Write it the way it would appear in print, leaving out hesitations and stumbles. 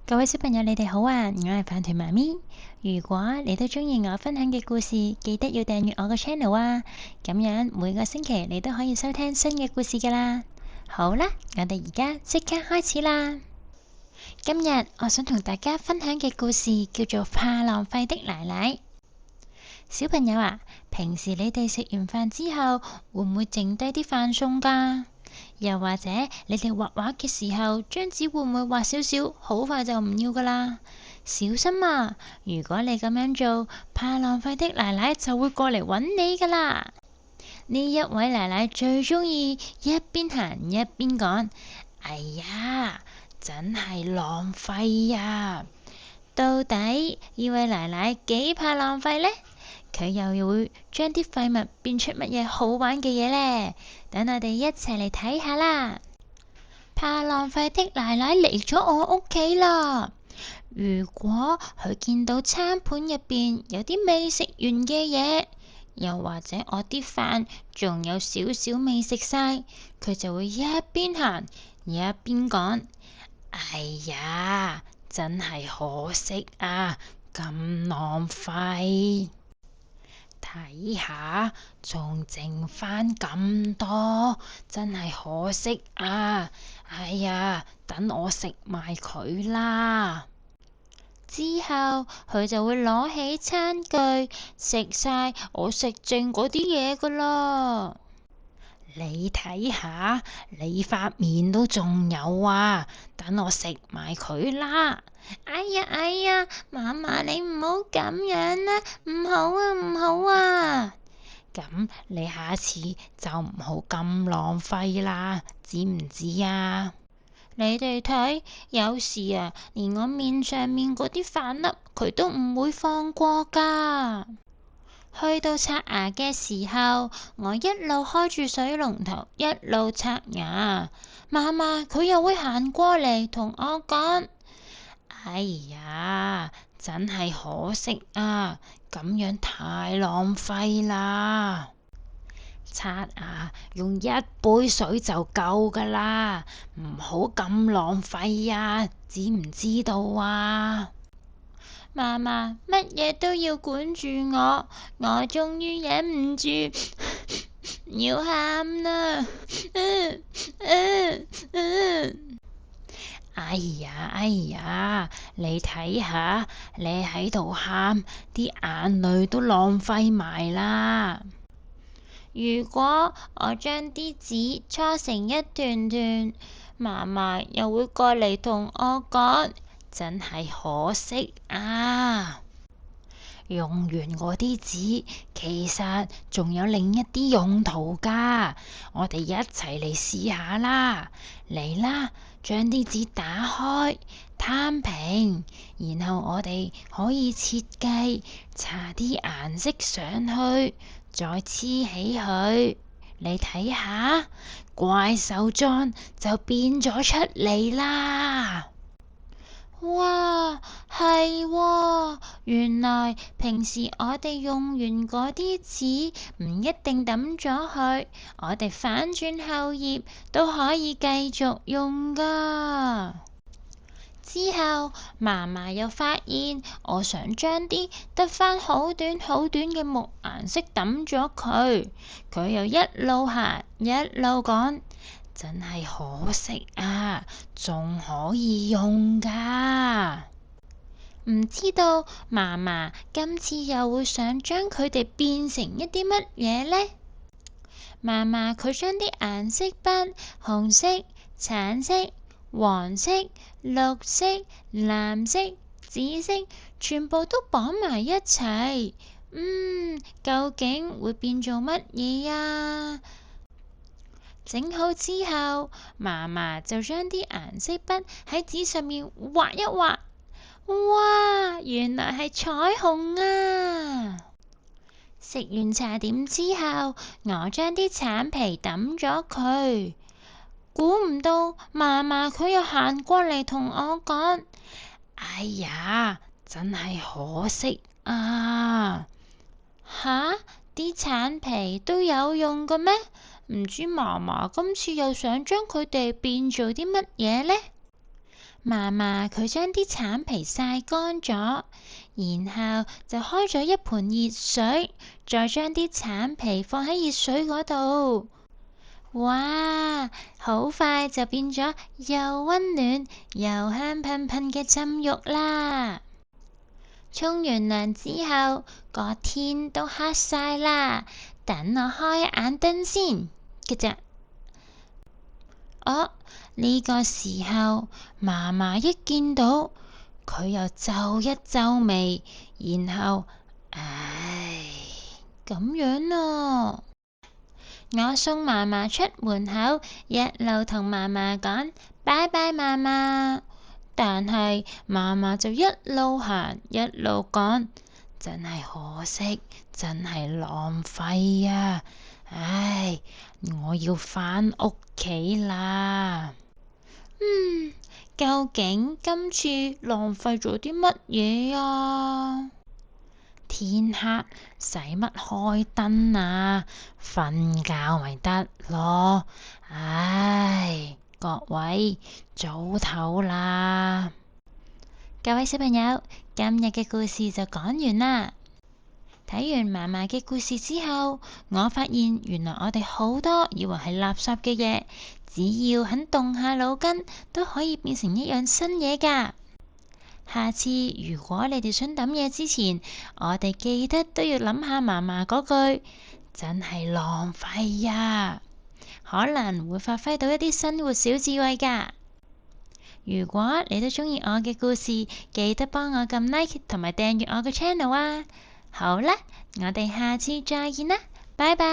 各位小朋友，你哋好啊！我係飯團媽咪。如果你都中意我分享嘅故事，記得要訂閱我個 channel 啊！咁樣每個星期你都可以收聽新嘅故事噶啦。好啦，我哋而家即刻開始啦！今日我想同大家分享嘅故事叫做《怕浪費的奶奶》。小朋友啊，平時你哋食完飯之後，會唔會剩低啲飯餸㗎？又或者你哋畫畫嘅時候，張紙會唔會畫少少，好快就唔要㗎啦？小心啊！如果你咁樣做，怕浪費的奶奶就會過嚟揾你㗎啦。呢一位奶奶最中意一邊行一邊講：哎呀，真係浪費呀！到底呢位奶奶幾怕浪費呢？佢又會將啲廢物變出乜嘢好玩嘅嘢呢？等我哋一齊嚟睇下啦！怕浪費的奶奶嚟咗我屋企啦！如果佢見到餐盤入邊有啲未食完嘅嘢，又或者我啲飯仲有少少未食晒，佢就會一邊行一邊講：哎呀，真係可惜啊，咁浪費！睇下，仲剩返咁多，真係可惜啊！哎呀，等我食埋佢啦。之後佢就會攞起餐具食晒我食剩嗰啲嘢㗎啦。你睇下，你塊面都仲有啊！等我食埋佢啦。哎呀，嫲嫲你唔好咁樣啦，唔好啊，唔好啊！咁你下次就唔好咁浪費啦，知唔知啊？你哋睇，有時啊，連我面上面嗰啲飯粒佢都唔會放過㗎。去到刷牙嘅時候，我一路開住水龍頭，一路刷牙。嫲嫲佢又會行過嚟同我講：哎呀，真係可惜啊，咁樣太浪費啦！刷牙用一杯水就夠㗎啦，唔好咁浪費呀，知唔知道啊？嫲嫲乜嘢都要管住我終於忍唔住要喊啦！哎呀，你睇下，你喺度喊，啲眼淚都浪費埋啦。如果我將啲紙搓成一團團，嫲嫲又會過嚟同我講：真係可惜啊！用完嗰啲紙，其實仲有另一啲用途㗎。我哋一齊嚟試下啦！嚟啦，將啲紙打開，攤平，然後我哋可以設計搽啲顏色上去，再黐起佢。你睇下，怪獸裝就變咗出嚟啦！哇，係喎！原來平時我哋用完嗰啲紙唔一定抌咗佢，我哋反轉後頁都可以繼續用㗎。之後嫲嫲又發現我想將啲得返好短好短嘅木顏色抌咗佢，佢又一路行一路講：真係可惜啊，仲可以用㗎。唔知道嫲嫲今次又會想將佢哋變成一啲乜嘢呢？嫲嫲佢將啲顏色筆，紅色、橙色、黃色、綠色、藍色、紫色，全部都綁埋一齊。究竟會變做乜嘢呀？整好之後，嫲嫲就將啲顏色筆喺紙上面畫一畫。哇！原來係彩虹啊！食完茶點之後，我將啲橙皮抌咗佢。估唔到嫲嫲佢又行過嚟同我講：哎呀，真係可惜啊！吓，啲橙皮都有用嘅咩？唔知嫲嫲今次又想將佢哋變做啲乜嘢呢？嫲嫲佢將啲橙皮曬乾咗，然後就開咗一盆熱水，再將啲橙皮放喺熱水嗰度。哇！好快就變咗又溫暖又香噴噴嘅浸浴啦！沖完涼之後，個天都黑晒啦，等我開眼燈先嘅咋。呢個時候，嫲嫲一見到佢又皺一皺眉，然後咁樣啊！我送嫲嫲出門口，一路同嫲嫲講拜拜嫲嫲，但係嫲嫲就一路行一路講，真係可惜，真係浪費啊！我要返屋企啦。究竟今次浪費咗啲乜嘢啊？天黑，使乜開燈啊？瞓覺咪得咯。各位早唞啦。各位小朋友，今日嘅故事就講完啦。睇完嫲嫲嘅故事之後，我發現原來我哋好多以為係垃圾嘅嘢，只要肯動下腦筋，都可以變成一樣新嘢㗎。下次如果你哋想抌嘢之前，我哋記得都要諗下嫲嫲嗰句，真係浪費呀，可能會發揮到一啲生活小智慧㗎。如果你都鍾意我嘅故事，記得幫我撳 like 同埋訂閱我嘅 channel 啊！好啦，我哋下次再見啦，拜拜。